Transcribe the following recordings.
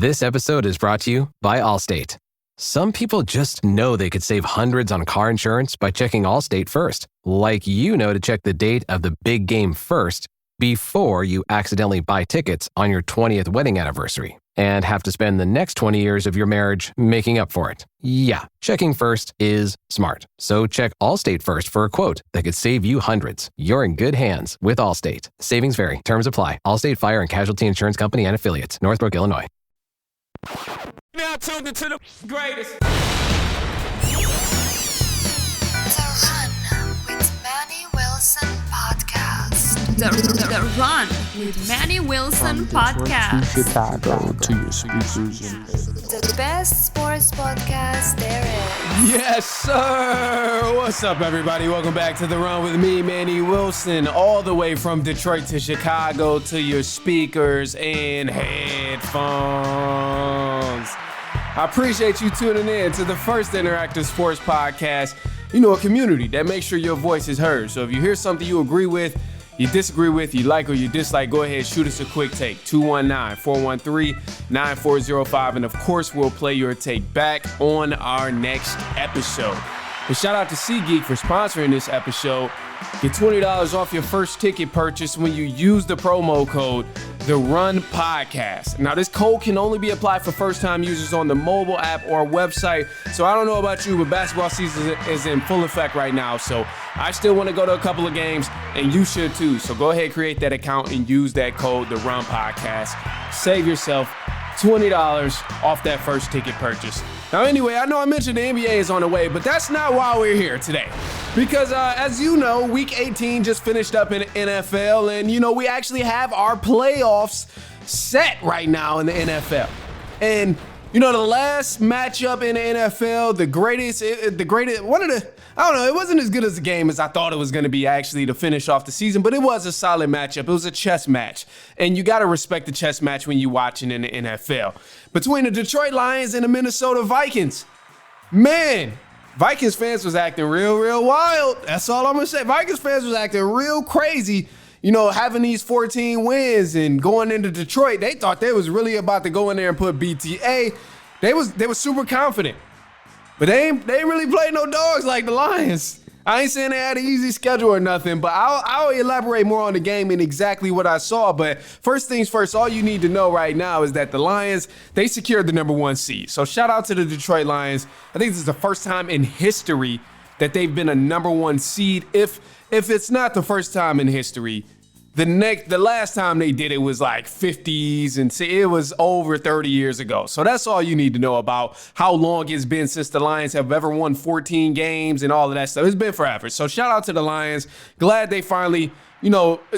This episode is brought to you by Allstate. Some people just know they could save hundreds on car insurance by checking Allstate first. Like you know to check the date of the big game first before you accidentally buy tickets on your 20th wedding anniversary and have to spend the next 20 years of your marriage making up for it. Yeah, checking first is smart. So check Allstate first for a quote that could save you hundreds. You're in good hands with Allstate. Savings vary. Terms apply. Allstate Fire and Casualty Insurance Company and Affiliates. Northbrook, Illinois. Now tuned into the greatest. The Run with Manny Wilson podcast. The Run with Manny Wilson podcast. Chicago to your speakers. The best sports podcast there is. Yes, sir. What's up, everybody? Welcome back to The Run with me, Manny Wilson, all the way from Detroit to Chicago to your speakers and headphones. I appreciate you tuning in to the first interactive sports podcast. You know, a community that makes sure your voice is heard. So if you hear something you agree with, you disagree with, you like or you dislike, go ahead, shoot us a quick take. 219-413-9405. And of course, we'll play your take back on our next episode. And shout out to SeatGeek for sponsoring this episode. Get $20 off your first ticket purchase when you use the promo code The Run Podcast. Now, this code can only be applied for first-time users on the mobile app or website. So I don't know about you, but basketball season is in full effect right now. So I still want to go to a couple of games, and you should too. So go ahead, create that account, and use that code The Run Podcast. Save yourself $20 off that first ticket purchase. Now, anyway, I know I mentioned the NBA is on the way, but that's not why we're here today. Because as you know, Week 18 just finished up in the NFL, and you know, we actually have our playoffs set right now in the NFL. And you know, the last matchup in the NFL, it wasn't as good as the game as I thought it was going to be actually to finish off the season, but it was a solid matchup. It was a chess match, and you got to respect the chess match when you're watching in the NFL. Between the Detroit Lions and the Minnesota Vikings, man, Vikings fans was acting real wild. That's all I'm going to say. Vikings fans was acting real crazy. You know, having these 14 wins and going into Detroit, they thought they was really about to go in there and put BTA. They was super confident. But they ain't really played no dogs like the Lions. I ain't saying they had an easy schedule or nothing, but I'll elaborate more on the game and exactly what I saw. But first things first, all you need to know right now is that the Lions, they secured the number 1 seed. So shout out to the Detroit Lions. I think this is the first time in history that they've been a number 1 seed. If it's not the first time in history, the last time they did it was like 50s, and it was over 30 years ago. So that's all you need to know about how long it's been since the Lions have ever won 14 games and all of that stuff. It's been forever. So shout out to the Lions. Glad they finally,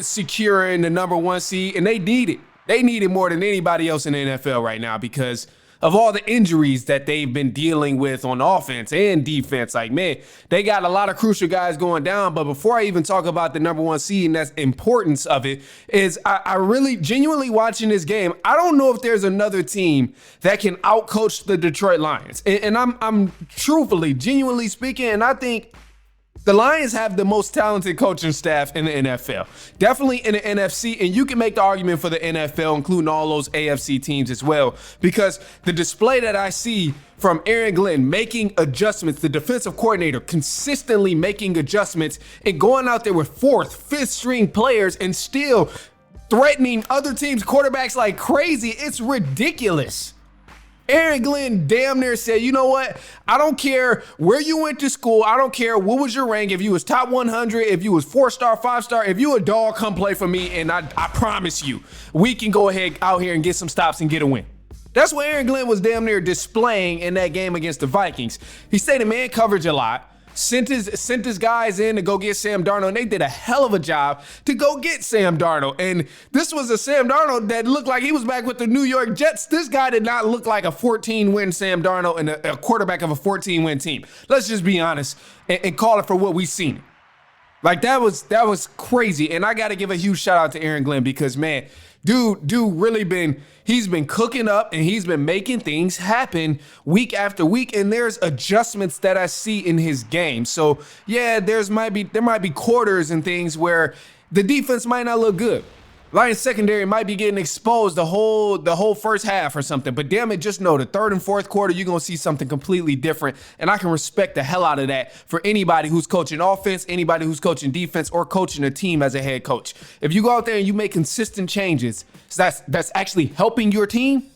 securing the number 1 seed, and they need it. They need it more than anybody else in the NFL right now because of all the injuries that they've been dealing with on offense and defense. Like, man, they got a lot of crucial guys going down. But before I even talk about the number 1 seed and that's importance of it, is I really genuinely watching this game, I don't know if there's another team that can outcoach the Detroit Lions. And I'm truthfully, genuinely speaking, and I think the Lions have the most talented coaching staff in the NFL. Definitely in the NFC, and you can make the argument for the NFL, including all those AFC teams as well, because the display that I see from Aaron Glenn making adjustments, the defensive coordinator consistently making adjustments and going out there with 4th, 5th string players and still threatening other teams' quarterbacks like crazy, it's ridiculous. Aaron Glenn damn near said, you know what? I don't care where you went to school. I don't care what was your rank. If you was top 100, if you was 4-star, 5-star, if you a dog, come play for me. And I promise you, we can go ahead out here and get some stops and get a win. That's what Aaron Glenn was damn near displaying in that game against the Vikings. He stayed in man coverage a lot. Sent his guys in to go get Sam Darnold, and they did a hell of a job to go get Sam Darnold. And this was a Sam Darnold that looked like he was back with the New York Jets. This guy did not look like a 14-win Sam Darnold and a quarterback of a 14-win team. Let's just be honest and call it for what we've seen. Like, that was crazy. And I got to give a huge shout out to Aaron Glenn because, man, dude really he's been cooking up and he's been making things happen week after week. And there's adjustments that I see in his game. So yeah, there might be quarters and things where the defense might not look good. Lions secondary might be getting exposed the whole first half or something, but damn it, just know the third and fourth quarter, you're going to see something completely different. And I can respect the hell out of that for anybody who's coaching offense, anybody who's coaching defense, or coaching a team as a head coach. If you go out there and you make consistent changes, so that's actually helping your team,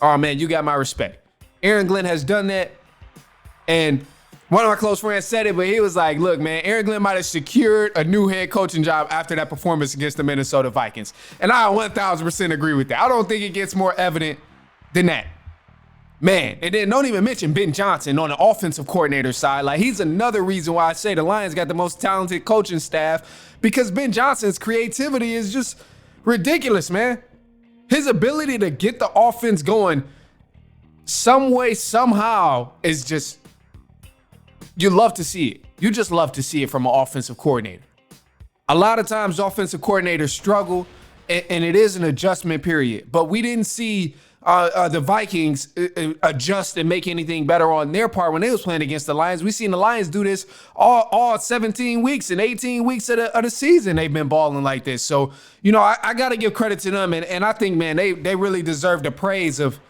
oh man, you got my respect. Aaron Glenn has done that. And one of my close friends said it, but he was like, look, man, Aaron Glenn might have secured a new head coaching job after that performance against the Minnesota Vikings. And I 1,000% agree with that. I don't think it gets more evident than that. Man, and then don't even mention Ben Johnson on the offensive coordinator side. Like, he's another reason why I say the Lions got the most talented coaching staff, because Ben Johnson's creativity is just ridiculous, man. His ability to get the offense going some way, somehow is just, you love to see it. You just love to see it from an offensive coordinator. A lot of times offensive coordinators struggle, and it is an adjustment period. But we didn't see the Vikings adjust and make anything better on their part when they was playing against the Lions. We seen the Lions do this all 17 weeks and 18 weeks of the season. They've been balling like this. So, you know, I got to give credit to them. And I think, man, they really deserve the praise of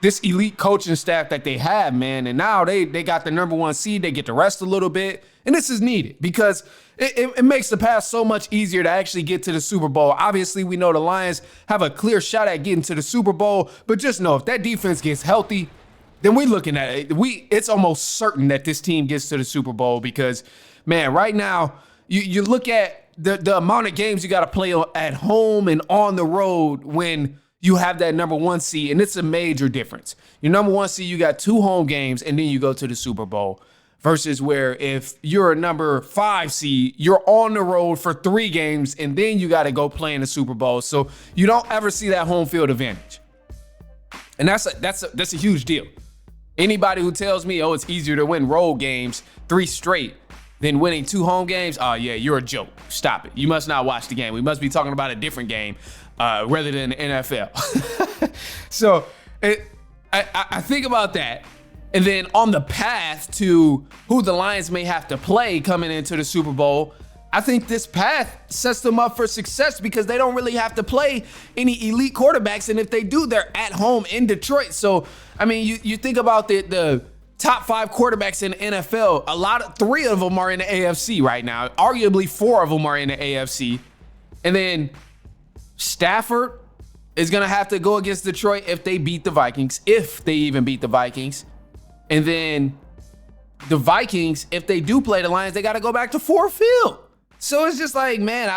this elite coaching staff that they have, man. And now they got the number one seed. They get to rest a little bit. And this is needed because it makes the path so much easier to actually get to the Super Bowl. Obviously, we know the Lions have a clear shot at getting to the Super Bowl. But just know, if that defense gets healthy, then we're looking at it. It's almost certain that this team gets to the Super Bowl because, man, right now, you look at the amount of games you got to play at home and on the road when you have that number one seed, and it's a major difference. Your number one seed, you got 2 home games, and then you go to the Super Bowl. Versus where if you're a number 5 seed, you're on the road for 3 games, and then you got to go play in the Super Bowl. So you don't ever see that home field advantage. And that's a huge deal. Anybody who tells me, oh, it's easier to win road games 3 straight than winning 2 home games, oh yeah, you're a joke. Stop it. You must not watch the game. We must be talking about a different game rather than the NFL. So I think about that. And then on the path to who the Lions may have to play coming into the Super Bowl, I think this path sets them up for success because they don't really have to play any elite quarterbacks. And if they do, they're at home in Detroit. So, I mean, you think about the top 5 quarterbacks in the NFL, 3 of them are in the AFC right now. Arguably 4 of them are in the AFC. And then Stafford is going to have to go against Detroit if they beat the Vikings, if they even beat the Vikings. And then the Vikings, if they do play the Lions, they got to go back to Ford Field. So it's just like, man,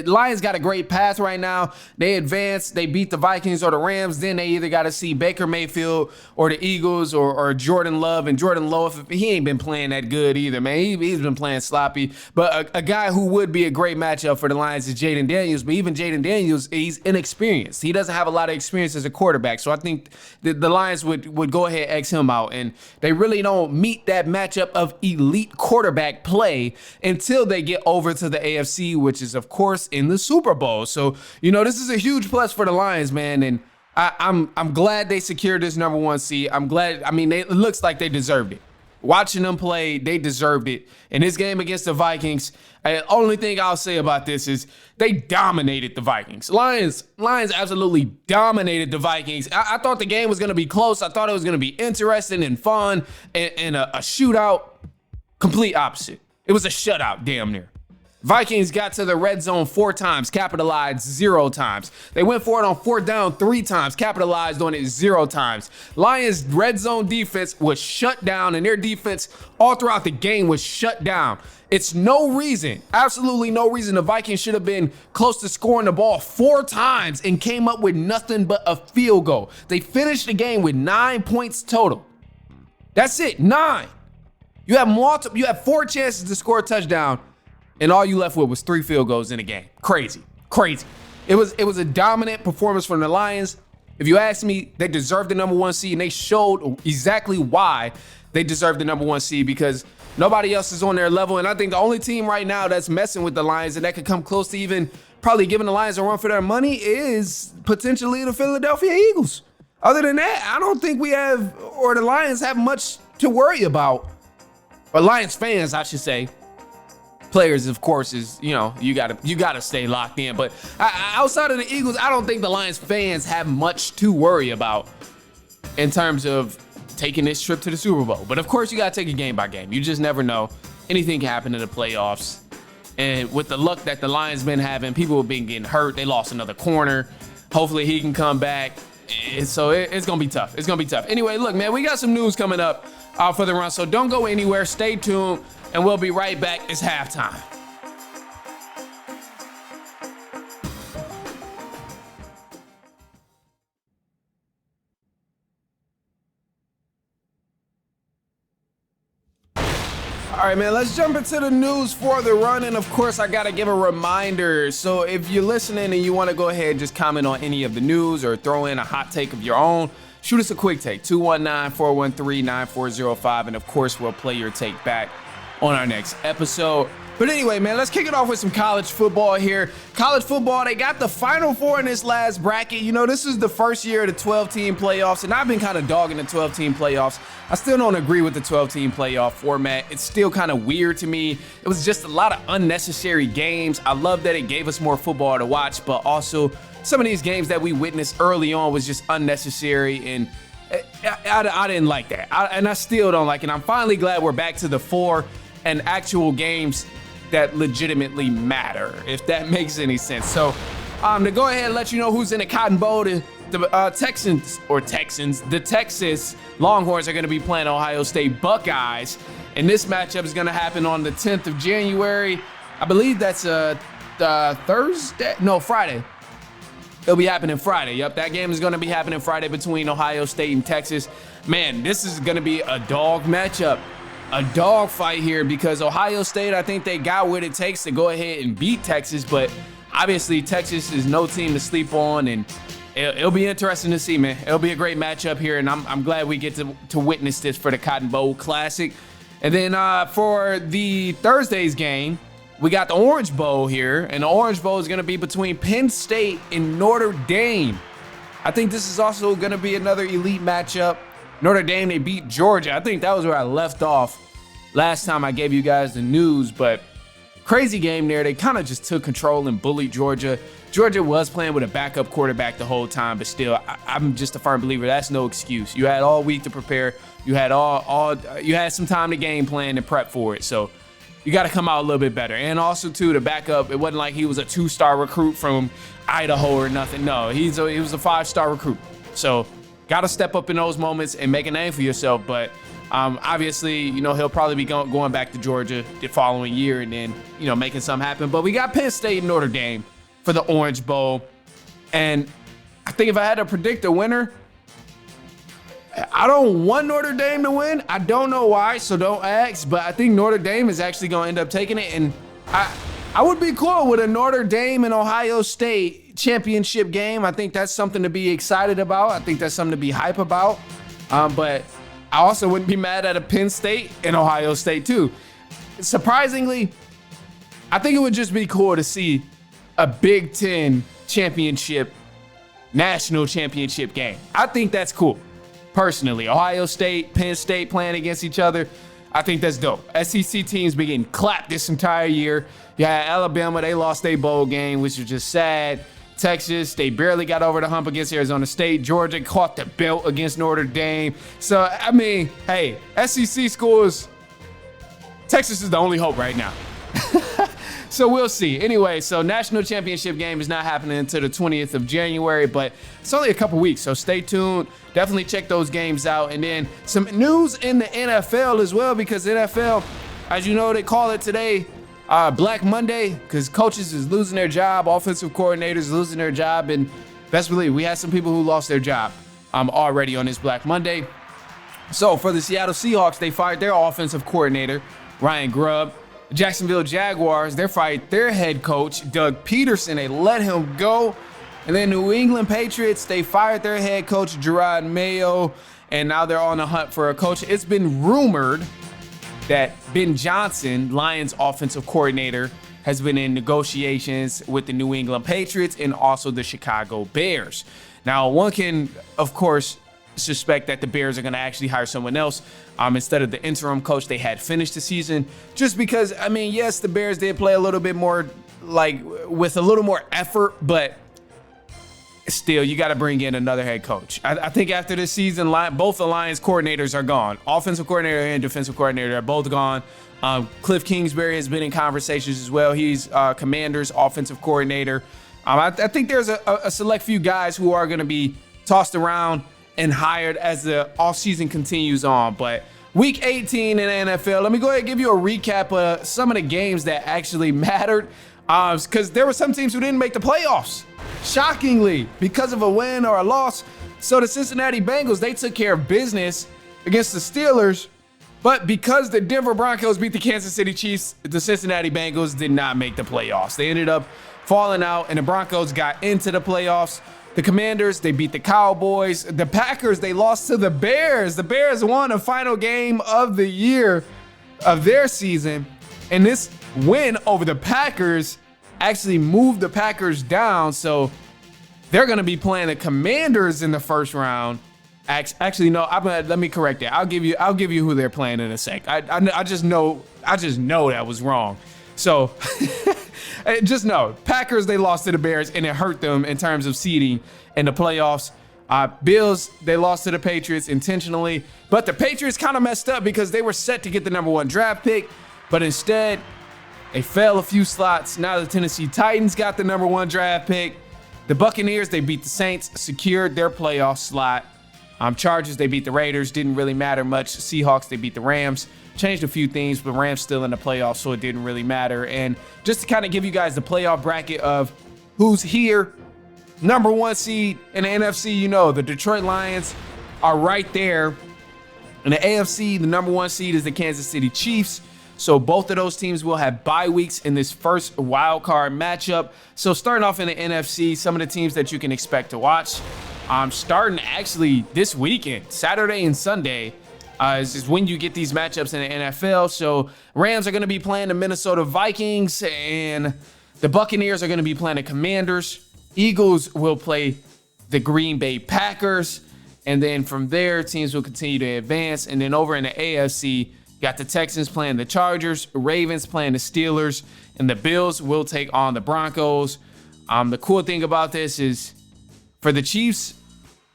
Lions got a great path right now. They advance, they beat the Vikings or the Rams. Then they either got to see Baker Mayfield or the Eagles or Jordan Love. And Jordan Love, he ain't been playing that good either, man. He's been playing sloppy. But a guy who would be a great matchup for the Lions is Jaden Daniels. But even Jaden Daniels, he's inexperienced. He doesn't have a lot of experience as a quarterback. So I think the Lions would go ahead and X him out. And they really don't meet that matchup of elite quarterback play until they get over to the AFC, which is, of course, in the Super Bowl. So, you know, this is a huge plus for the Lions, man. And I'm glad they secured this number one seed. I'm glad. I mean, it looks like they deserved it. Watching them play, they deserved it. In this game against the Vikings, the only thing I'll say about this is they dominated the Vikings. Lions absolutely dominated the Vikings. I thought the game was going to be close. I thought it was going to be interesting and fun and a shootout. Complete opposite. It was a shutout, damn near. Vikings got to the red zone 4 times, capitalized 0 times. They went for it on 4th down 3 times, capitalized on it 0 times. Lions' red zone defense was shut down, and their defense all throughout the game was shut down. It's no reason, absolutely no reason the Vikings should have been close to scoring the ball 4 times and came up with nothing but a field goal. They finished the game with 9 points total. That's it, 9. You have 4 chances to score a touchdown, and all you left with was 3 field goals in the game. Crazy. It was a dominant performance from the Lions. If you ask me, they deserved the number one seed, and they showed exactly why they deserved the number one seed because nobody else is on their level. And I think the only team right now that's messing with the Lions and that could come close to even probably giving the Lions a run for their money is potentially the Philadelphia Eagles. Other than that, I don't think the Lions have much to worry about. Or Lions fans, I should say. players, of course, is, you gotta stay locked in. But outside of the Eagles, I don't think the Lions fans have much to worry about in terms of taking this trip to the Super Bowl. But of course, you gotta take it game by game. You just never know. Anything can happen in the playoffs. And with the luck that the Lions been having, people have been getting hurt. They lost another corner. Hopefully he can come back. So it's gonna be tough. It's gonna be tough. Anyway, look, man, we got some news coming up for the run. So don't go anywhere. Stay tuned, and we'll be right back. It's halftime. All right, man, let's jump into the news for the run. And of course, I got to give a reminder. So if you're listening and you want to go ahead and just comment on any of the news or throw in a hot take of your own, shoot us a quick take, 219-413-9405. And of course, we'll play your take back on our next episode. But anyway, man, let's kick it off with some college football here. College football, they got the Final Four in this last bracket. You know, this is the first year of the 12-team playoffs, and I've been kind of dogging the 12-team playoffs. I still don't agree with the 12-team playoff format. It's still kind of weird to me. It was just a lot of unnecessary games. I love that it gave us more football to watch, but also some of these games that we witnessed early on was just unnecessary, and I didn't like that. And I still don't like it. I'm finally glad we're back to the 4 and actual games that legitimately matter, if that makes any sense. So to go ahead and let you know who's in the Cotton Bowl, the Texans, the Texas Longhorns are going to be playing Ohio State Buckeyes, and this matchup is going to happen on the 10th of January. I believe that's Friday. It'll be happening Friday. Yep, that game is going to be happening Friday between Ohio State and Texas. Man, this is going to be a dog matchup. A dog fight here, because Ohio State, I think they got what it takes to go ahead and beat Texas, but obviously Texas is no team to sleep on, and it'll be interesting to see, man. It'll be a great matchup here, and I'm glad we get to witness this for the Cotton Bowl Classic. And then for the Thursday's game, we got the Orange Bowl here, and the Orange Bowl is going to be between Penn State and Notre Dame. I think this is also going to be another elite matchup. Notre Dame, they beat Georgia. I think that was where I left off last time I gave you guys the news, but crazy game there. They kind of just took control and bullied Georgia. Georgia was playing with a backup quarterback the whole time, but still, I'm just a firm believer that's no excuse. You had all week to prepare. You had you had some time to game plan and prep for it. So you got to come out a little bit better. And also, too, the backup, it wasn't like he was a 2-star recruit from Idaho or nothing. No, he was a 5-star recruit. So got to step up in those moments and make a name for yourself. But obviously, he'll probably be going back to Georgia the following year and then, making something happen. But we got Penn State and Notre Dame for the Orange Bowl. And I think if I had to predict a winner, I don't want Notre Dame to win. I don't know why, so don't ask. But I think Notre Dame is actually going to end up taking it. And I would be cool with a Notre Dame and Ohio State championship game. I think that's something to be excited about. I think that's something to be hype about. But I also wouldn't be mad at a Penn State and Ohio State too. Surprisingly, I think it would just be cool to see a Big Ten championship, national championship game. I think that's cool. Personally, Ohio State, Penn State playing against each other, I think that's dope. SEC teams been getting clapped this entire year. Yeah, Alabama, they lost their bowl game, which was just sad. Texas, they barely got over the hump against Arizona State. Georgia caught the belt against Notre Dame. So, I mean, hey, SEC schools, Texas is the only hope right now. So we'll see. Anyway, so national championship game is not happening until the 20th of January, but it's only a couple weeks, so stay tuned. Definitely check those games out. And then some news in the NFL as well, because NFL, as you know, they call it today Black Monday, because coaches is losing their job, offensive coordinators losing their job, and best believe we had some people who lost their job already on this Black Monday. So for the Seattle Seahawks, they fired their offensive coordinator, Ryan Grubb. Jacksonville Jaguars, they fired their head coach, Doug Peterson. They let him go. And then New England Patriots, they fired their head coach, Gerard Mayo, and now they're on the hunt for a coach. It's been rumored that Ben Johnson, Lions offensive coordinator, has been in negotiations with the New England Patriots and also the Chicago Bears. Now, one can, of course, suspect that the Bears are going to actually hire someone else instead of the interim coach they had finished the season. Just because, I mean, yes, the Bears did play a little bit more, like, with a little more effort, but still, you got to bring in another head coach. I think after this season, both the Lions coordinators are gone. Offensive coordinator and defensive coordinator are both gone. Cliff Kingsbury has been in conversations as well. He's Commanders offensive coordinator. I think there's a select few guys who are going to be tossed around and hired as the offseason continues on. But Week 18 in the NFL, let me go ahead and give you a recap of some of the games that actually mattered, because there were some teams who didn't make the playoffs, shockingly, because of a win or a loss. So the Cincinnati Bengals, they took care of business against the Steelers, but because the Denver Broncos beat the Kansas City Chiefs, the Cincinnati Bengals did not make the playoffs. They ended up falling out, and the Broncos got into the playoffs. The Commanders, they beat the Cowboys. The Packers, they lost to the Bears. The Bears won the final game of the year of their season, and this win over the Packers actually moved the Packers down, so they're going to be playing the Commanders in the first round. Actually, no. Let me correct that. I'll give you who they're playing in a sec. I just know that was wrong. So just know, Packers, they lost to the Bears, and it hurt them in terms of seeding in the playoffs. Bills, they lost to the Patriots intentionally, but the Patriots kind of messed up because they were set to get the number 1 draft pick, but instead they fell a few slots. Now the Tennessee Titans got the number 1 draft pick. The Buccaneers, they beat the Saints, secured their playoff slot. Chargers, they beat the Raiders, didn't really matter much. Seahawks, they beat the Rams. Changed a few things, but Rams still in the playoffs, so it didn't really matter. And just to kind of give you guys the playoff bracket of who's here, number 1 seed in the NFC, you know, the Detroit Lions are right there. In the AFC, the number 1 seed is the Kansas City Chiefs. So both of those teams will have bye weeks in this first wild card matchup. So starting off in the NFC, some of the teams that you can expect to watch. Starting actually this weekend, Saturday and Sunday, is when you get these matchups in the NFL. So Rams are going to be playing the Minnesota Vikings, and the Buccaneers are going to be playing the Commanders. Eagles will play the Green Bay Packers. And then from there, teams will continue to advance. And then over in the AFC, got the Texans playing the Chargers, Ravens playing the Steelers, and the Bills will take on the Broncos. The cool thing about this is for the Chiefs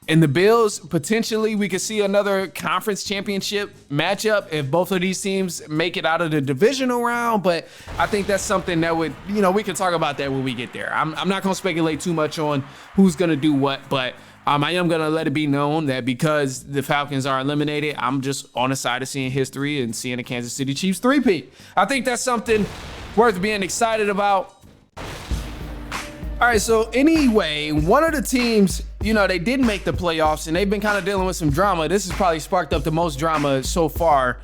and the Bills, potentially we could see another conference championship matchup if both of these teams make it out of the divisional round. But I think that's something that would, we can talk about that when we get there. I'm not going to speculate too much on who's going to do what, but I am going to let it be known that because the Falcons are eliminated, I'm just on the side of seeing history and seeing the Kansas City Chiefs three-peat. I think that's something worth being excited about. All right, so anyway, one of the teams, they didn't make the playoffs, and they've been kind of dealing with some drama. This has probably sparked up the most drama so far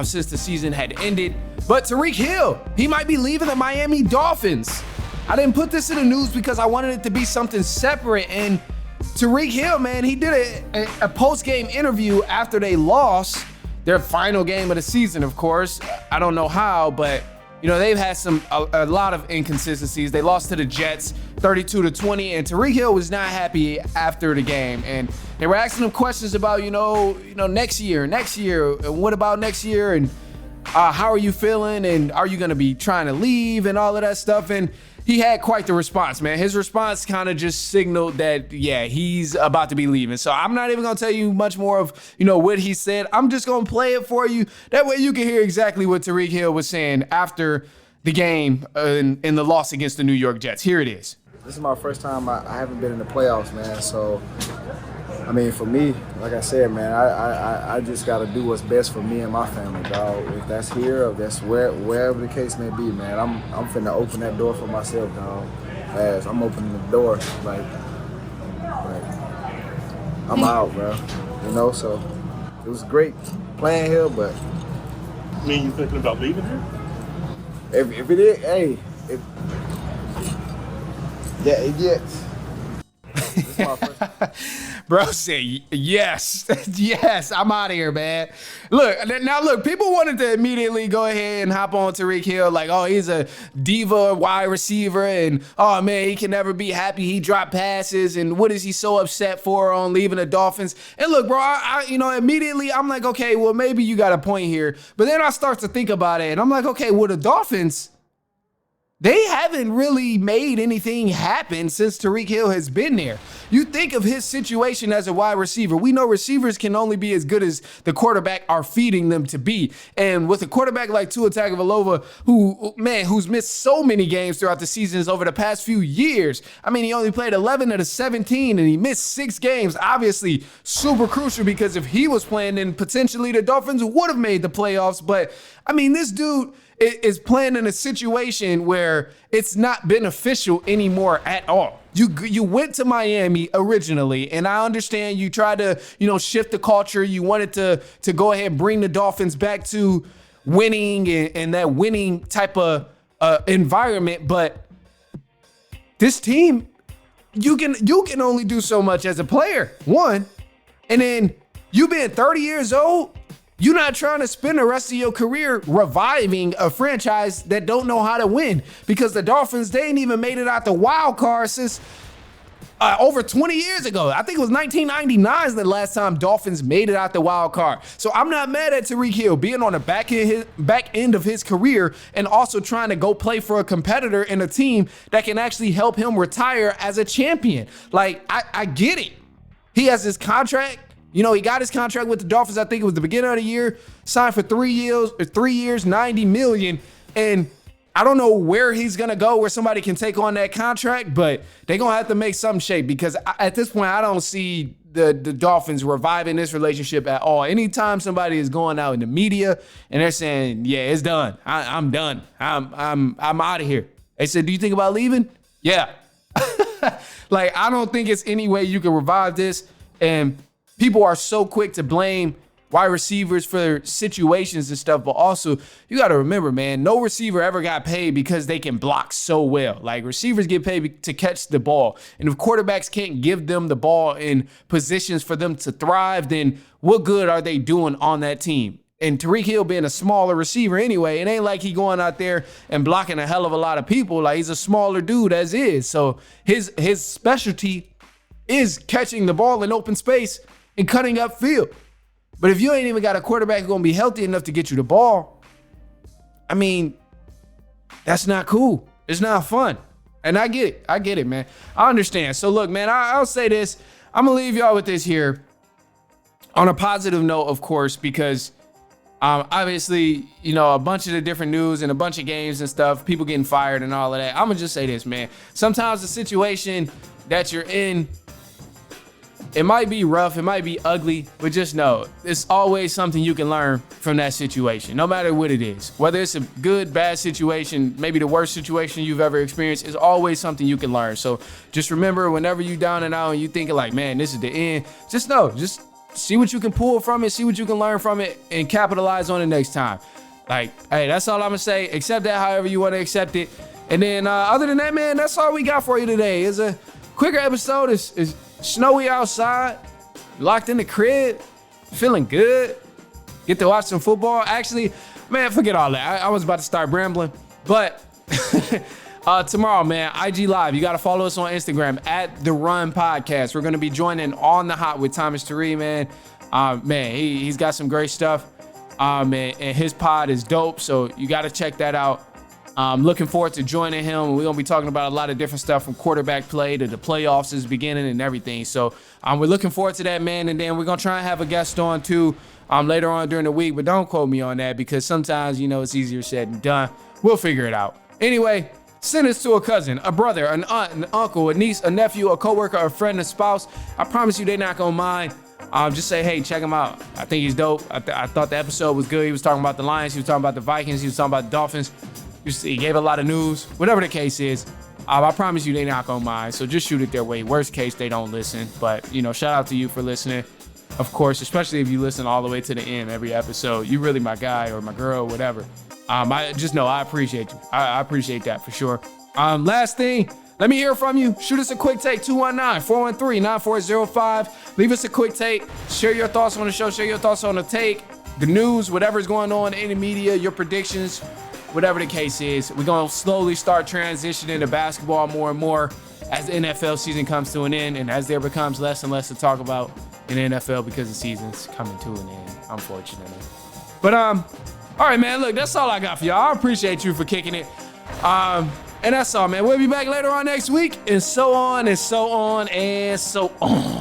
since the season had ended. But Tyreek Hill, he might be leaving the Miami Dolphins. I didn't put this in the news because I wanted it to be something separate. And Tyreek Hill, man, he did a post-game interview after they lost their final game of the season, of course. I don't know how, but they've had a lot of inconsistencies. They lost to the Jets 32-20, and Tyreek Hill was not happy after the game. And they were asking him questions about, next year, and what about next year, and how are you feeling, and are you going to be trying to leave, and all of that stuff. And he had quite the response, man. His response kind of just signaled that, yeah, he's about to be leaving. So I'm not even going to tell you much more of, what he said. I'm just going to play it for you. That way you can hear exactly what Tyreek Hill was saying after the game in the loss against the New York Jets. Here it is. This is my first time I haven't been in the playoffs, man. So, for me, like I said, man, I just got to do what's best for me and my family, dog. If that's here or that's wherever the case may be, man, I'm finna open that door for myself, dog. As I'm opening the door, like I'm out, bro. So it was great playing here, but. You thinking about leaving here? If it is, hey, it gets. Bro said, yes, yes, I'm out of here, man. Look, people wanted to immediately go ahead and hop on Tyreek Hill like, oh, he's a diva wide receiver, and oh, man, he can never be happy. He dropped passes, and what is he so upset for on leaving the Dolphins? And look, bro, I immediately I'm like, okay, well, maybe you got a point here. But then I start to think about it, and I'm like, okay, well, the Dolphins, they haven't really made anything happen since Tyreek Hill has been there. You think of his situation as a wide receiver. We know receivers can only be as good as the quarterback are feeding them to be. And with a quarterback like Tua Tagovailoa, who's missed so many games throughout the seasons over the past few years. I mean, he only played 11 of the 17 and he missed 6 games. Obviously, super crucial because if he was playing, then potentially the Dolphins would have made the playoffs. But I mean, this dude is playing in a situation where it's not beneficial anymore at all. You went to Miami originally, and I understand you tried to, shift the culture. You wanted to go ahead and bring the Dolphins back to winning and that winning type of environment. But this team, you can only do so much as a player, one. And then you being 30 years old, you're not trying to spend the rest of your career reviving a franchise that don't know how to win, because the Dolphins, they ain't even made it out the wild card since over 20 years ago. I think it was 1999 is the last time Dolphins made it out the wild card. So I'm not mad at Tyreek Hill being on the back end of his career and also trying to go play for a competitor in a team that can actually help him retire as a champion. Like, I get it. He has his contract. He got his contract with the Dolphins. I think it was the beginning of the year, signed for 3 years, $90 million. And I don't know where he's going to go, where somebody can take on that contract, but they're going to have to make some shape, because at this point, I don't see the Dolphins reviving this relationship at all. Anytime somebody is going out in the media and they're saying, yeah, it's done. I'm done. I'm out of here. They said, do you think about leaving? Yeah. Like, I don't think it's any way you can revive this. And people are so quick to blame wide receivers for situations and stuff, but also you got to remember, man, no receiver ever got paid because they can block so well. Like, receivers get paid to catch the ball. And if quarterbacks can't give them the ball in positions for them to thrive, then what good are they doing on that team? And Tyreek Hill being a smaller receiver anyway, it ain't like he going out there and blocking a hell of a lot of people. Like, he's a smaller dude as is. So his specialty is catching the ball in open space and cutting up field. But if you ain't even got a quarterback who's going to be healthy enough to get you the ball, I mean, that's not cool. It's not fun. And I get it, man. I understand. So look, man, I'll say this. I'm going to leave y'all with this here on a positive note, of course, because obviously, a bunch of the different news and a bunch of games and stuff, people getting fired and all of that. I'm going to just say this, man. Sometimes the situation that you're in, it might be rough, it might be ugly, but just know it's always something you can learn from that situation, no matter what it is. Whether it's a good, bad situation, maybe the worst situation you've ever experienced, is always something you can learn. So just remember, whenever you down and out and you thinking like, man, this is the end, just know, just see what you can pull from it, see what you can learn from it, and capitalize on it next time. Like, hey, that's all I'm gonna say. Accept that however you want to accept it. And then other than that, man, that's all we got for you today. It's a quicker episode. It's snowy outside, locked in the crib, feeling good. Get to watch some football. Actually, man, forget all that. I was about to start rambling, but tomorrow, man, IG Live. You got to follow us on Instagram at The Run Podcast. We're going to be joining On the Hot with Thomas Taree, man. Man, he's got some great stuff. And his pod is dope, so you got to check that out. Looking forward to joining him. We're going to be talking about a lot of different stuff, from quarterback play to the playoffs is beginning and everything. So we're looking forward to that, man. And then we're going to try and have a guest on too later on during the week. But don't quote me on that, because sometimes, it's easier said than done. We'll figure it out. Anyway, send this to a cousin, a brother, an aunt, an uncle, a niece, a nephew, a coworker, a friend, a spouse. I promise you they're not going to mind. Just say, hey, check him out. I think he's dope. I thought the episode was good. He was talking about the Lions. He was talking about the Vikings. He was talking about the Dolphins. He gave a lot of news. Whatever the case is, I promise you they're not going to mind. So just shoot it their way. Worst case, they don't listen. But, shout out to you for listening. Of course, especially if you listen all the way to the end every episode. You really my guy or my girl, whatever. I just know I appreciate you. I appreciate that for sure. Last thing, Let me hear from you. Shoot us a quick take, 219-413-9405. Leave us a quick take. Share your thoughts on the show. Share your thoughts on the take, the news, whatever's going on in the media, your predictions, whatever the case is. We're going to slowly start transitioning to basketball more and more as the NFL season comes to an end and as there becomes less and less to talk about in the NFL because the season's coming to an end, unfortunately. But, all right, man, look, that's all I got for y'all. I appreciate you for kicking it. And that's all, man. We'll be back later on next week and so on and so on and so on.